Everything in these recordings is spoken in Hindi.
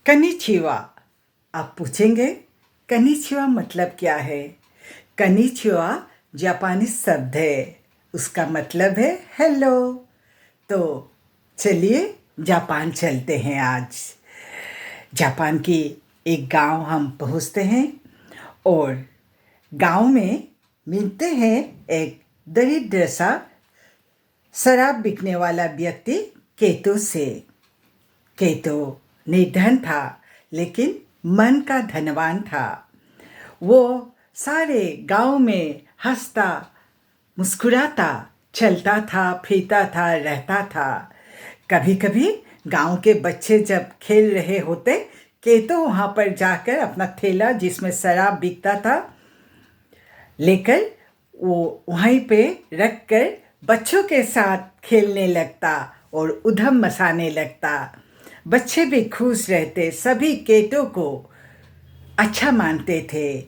कनिचिवा। आप पूछेंगे कनिचिवा मतलब क्या है? कनिचिवा जापानी शब्द है, उसका मतलब है हेलो। तो चलिए जापान चलते हैं। आज जापान की एक गांव हम पहुंचते हैं और गांव में मिलते हैं एक दरिद्र सा शराब बिकने वाला व्यक्ति केतो से। केतो निर्धन था लेकिन मन का धनवान था। वो सारे गांव में हंसता मुस्कुराता चलता था, फिरता था, रहता था। कभी कभी गांव के बच्चे जब खेल रहे होते, केतो वहां पर जाकर अपना थैला जिसमें शराब बिकता था लेकर वो वहीं पे रख कर बच्चों के साथ खेलने लगता और उधम मचाने लगता। बच्चे भी खुश रहते, सभी केटो को अच्छा मानते थे।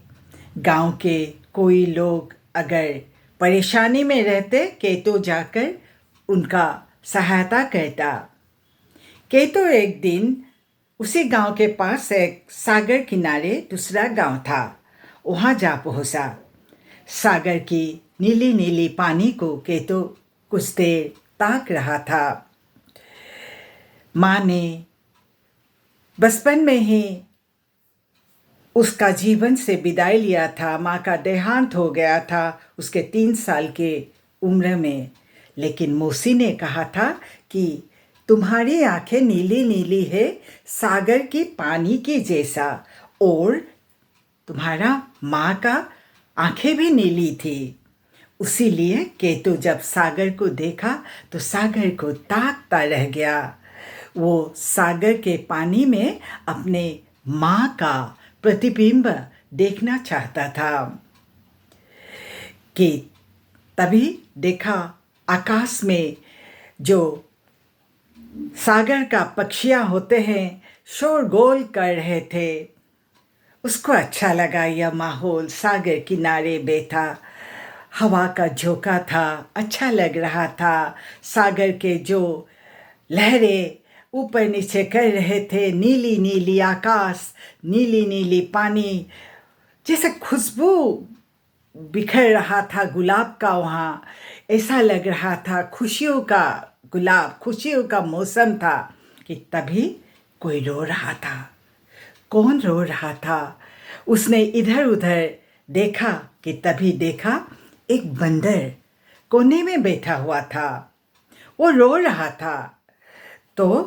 गांव के कोई लोग अगर परेशानी में रहते, केतो जाकर उनका सहायता करता। केतो एक दिन उसी गांव के पास एक सागर किनारे दूसरा गांव था, वहां जा पहुंचा। सागर की नीली नीली पानी को केतो कुछ देर ताक रहा था। माँ ने बचपन में ही उसका जीवन से विदाई लिया था। माँ का देहांत हो गया था उसके 3 साल के उम्र में। लेकिन मौसी ने कहा था कि तुम्हारी आंखें नीली नीली है सागर की पानी की जैसा, और तुम्हारा माँ का आंखें भी नीली थी। उसीलिए केतु जब सागर को देखा तो सागर को ताकता रह गया। वो सागर के पानी में अपने माँ का प्रतिबिंब देखना चाहता था कि तभी देखा आकाश में जो सागर का पक्षियाँ होते हैं शोरगुल कर रहे थे। उसको अच्छा लगा यह माहौल। सागर किनारे बैठा, हवा का झोंका था, अच्छा लग रहा था। सागर के जो लहरें ऊपर नीचे कर रहे थे, नीली नीली आकाश, नीली नीली पानी, जैसे खुशबू बिखर रहा था गुलाब का वहाँ। ऐसा लग रहा था खुशियों का गुलाब, खुशियों का मौसम था कि तभी कोई रो रहा था। कौन रो रहा था? उसने इधर उधर देखा कि तभी देखा एक बंदर कोने में बैठा हुआ था, वो रो रहा था। तो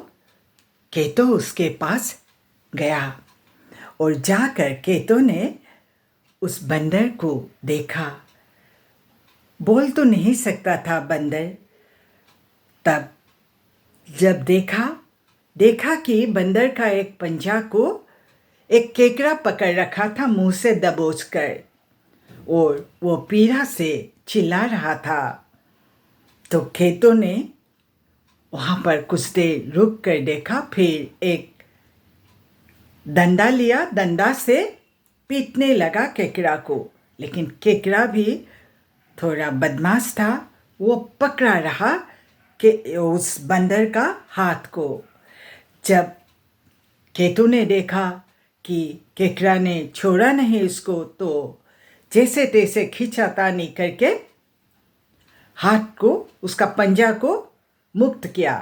केतो उसके पास गया और जाकर केतो ने उस बंदर को देखा। बोल तो नहीं सकता था बंदर। तब जब देखा कि बंदर का एक पंजा को एक केकड़ा पकड़ रखा था मुंह से दबोच कर, और वो पीड़ा से चिल्ला रहा था। तो केतो ने वहां पर कुछ देर रुक कर देखा, फिर एक डंडा लिया, डंडा से पीटने लगा केकड़ा को। लेकिन केकड़ा भी थोड़ा बदमाश था, वो पकड़ा रहा कि उस बंदर का हाथ को। जब केतु ने देखा कि केकड़ा ने छोड़ा नहीं उसको, तो जैसे तैसे खींचातानी करके हाथ को, उसका पंजा को मुक्त किया।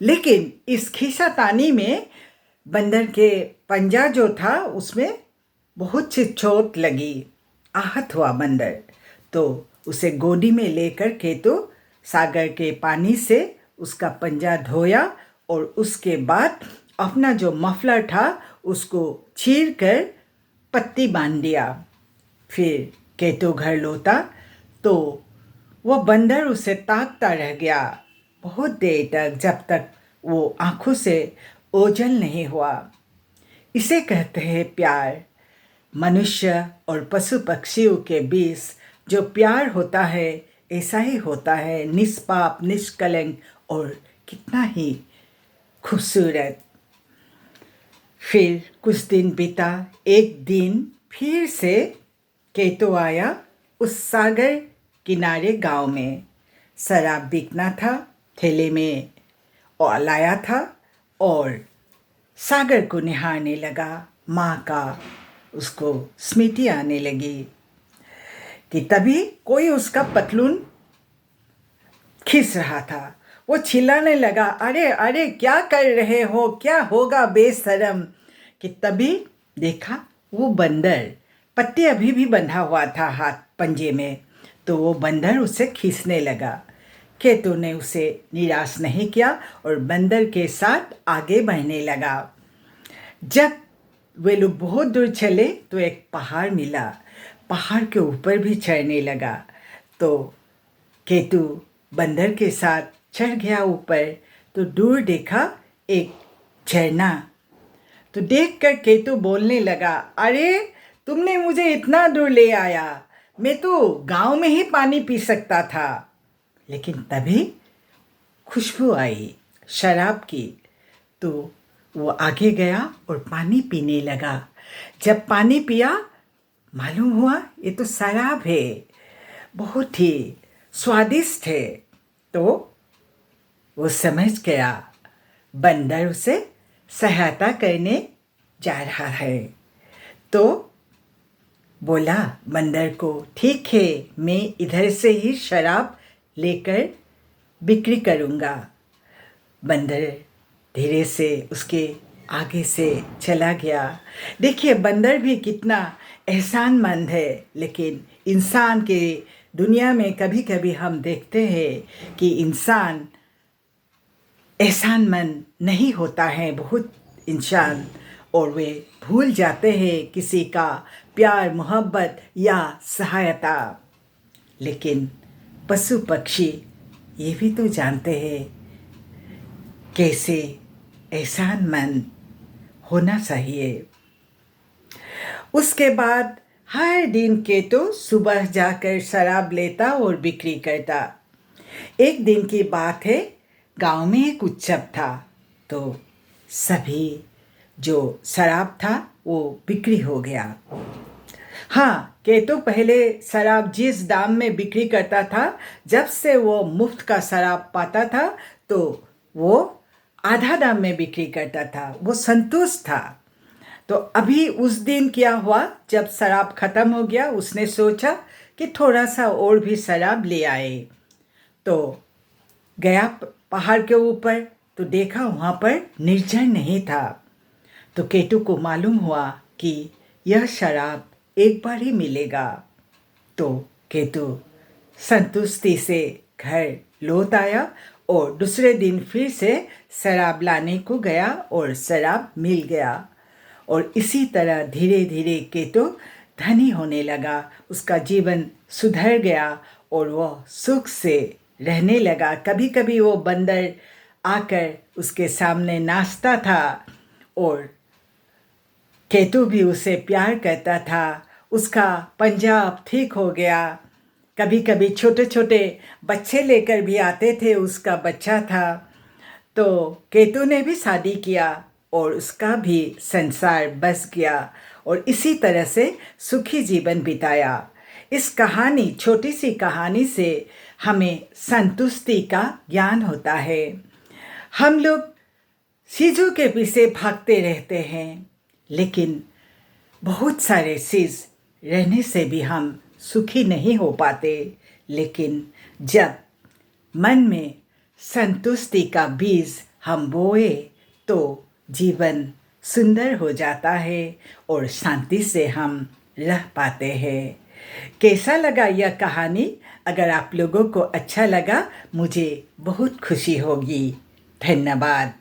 लेकिन इस खींचातानी में बंदर के पंजा जो था उसमें बहुत सी चोट लगी, आहत हुआ बंदर। तो उसे गोदी में लेकर केतु सागर के पानी से उसका पंजा धोया और उसके बाद अपना जो मफलर था उसको चीर कर पट्टी बांध दिया। फिर केतु घर लौटा तो वो बंदर उसे ताकता रह गया बहुत देर तक, जब तक वो आंखों से ओझल नहीं हुआ। इसे कहते हैं प्यार। मनुष्य और पशु पक्षियों के बीच जो प्यार होता है ऐसा ही होता है, निष्पाप, निष्कलंक और कितना ही खूबसूरत। फिर कुछ दिन बीता। एक दिन फिर से केतु आया उस सागर किनारे गांव में। शराब बिकना था, थैले में और लाया था और सागर को निहारने लगा। माँ का उसको स्मृति आने लगी कि तभी कोई उसका पतलून खींच रहा था। वो चिल्लाने लगा, अरे अरे क्या कर रहे हो, क्या होगा बेशरम। कि तभी देखा वो बंदर, पत्ते अभी भी बंधा हुआ था हाथ पंजे में, तो वो बंदर उसे खींचने लगा। केतु ने उसे निराश नहीं किया और बंदर के साथ आगे बढ़ने लगा। जब वे लोग बहुत दूर चले तो एक पहाड़ मिला। पहाड़ के ऊपर भी चढ़ने लगा। तो केतु बंदर के साथ चढ़ गया ऊपर। तो दूर देखा एक झरना। तो देखकर केतु बोलने लगा, अरे तुमने मुझे इतना दूर ले आया, मैं तो गांव में ही पानी पी सकता था। लेकिन तभी खुशबू आई शराब की। तो वो आगे गया और पानी पीने लगा। जब पानी पिया, मालूम हुआ ये तो शराब है, बहुत ही स्वादिष्ट है। तो वो समझ गया बंदर उसे सहायता करने जा रहा है। तो बोला बंदर को, ठीक है, मैं इधर से ही शराब लेकर बिक्री करूँगा। बंदर धीरे से उसके आगे से चला गया। देखिए बंदर भी कितना एहसानमंद है। लेकिन इंसान के दुनिया में कभी कभी हम देखते हैं कि इंसान एहसानमंद नहीं होता है बहुत इंसान, और वे भूल जाते हैं किसी का प्यार, मोहब्बत या सहायता। लेकिन पशु पक्षी ये भी तो जानते हैं कैसे एहसानमंद होना चाहिए। उसके बाद हर दिन केतु सुबह जाकर शराब लेता और बिक्री करता। एक दिन की बात है, गांव में एक उत्सव था। तो सभी जो शराब था वो बिक्री हो गया। हाँ, केतु पहले शराब जिस दाम में बिक्री करता था, जब से वो मुफ्त का शराब पाता था तो वो आधा दाम में बिक्री करता था। वो संतुष्ट था। तो अभी उस दिन क्या हुआ, जब शराब ख़त्म हो गया, उसने सोचा कि थोड़ा सा और भी शराब ले आए। तो गया पहाड़ के ऊपर, तो देखा वहाँ पर निर्जन नहीं था। तो केतु को मालूम हुआ कि यह शराब एक बार ही मिलेगा। तो केतु संतुष्टि से घर लौट आया और दूसरे दिन फिर से शराब लाने को गया और शराब मिल गया। और इसी तरह धीरे धीरे केतु धनी होने लगा। उसका जीवन सुधर गया और वह सुख से रहने लगा। कभी कभी वो बंदर आकर उसके सामने नाचता था और केतु भी उसे प्यार करता था। उसका पंजा अब ठीक हो गया। कभी कभी छोटे छोटे बच्चे लेकर भी आते थे, उसका बच्चा था। तो केतु ने भी शादी किया और उसका भी संसार बस गया और इसी तरह से सुखी जीवन बिताया। इस कहानी, छोटी सी कहानी से हमें संतुष्टि का ज्ञान होता है। हम लोग चीज़ों के पीछे भागते रहते हैं, लेकिन बहुत सारे चीज़ रहने से भी हम सुखी नहीं हो पाते। लेकिन जब मन में संतुष्टि का बीज हम बोए तो जीवन सुंदर हो जाता है और शांति से हम रह पाते हैं। कैसा लगा यह कहानी? अगर आप लोगों को अच्छा लगा, मुझे बहुत खुशी होगी। धन्यवाद।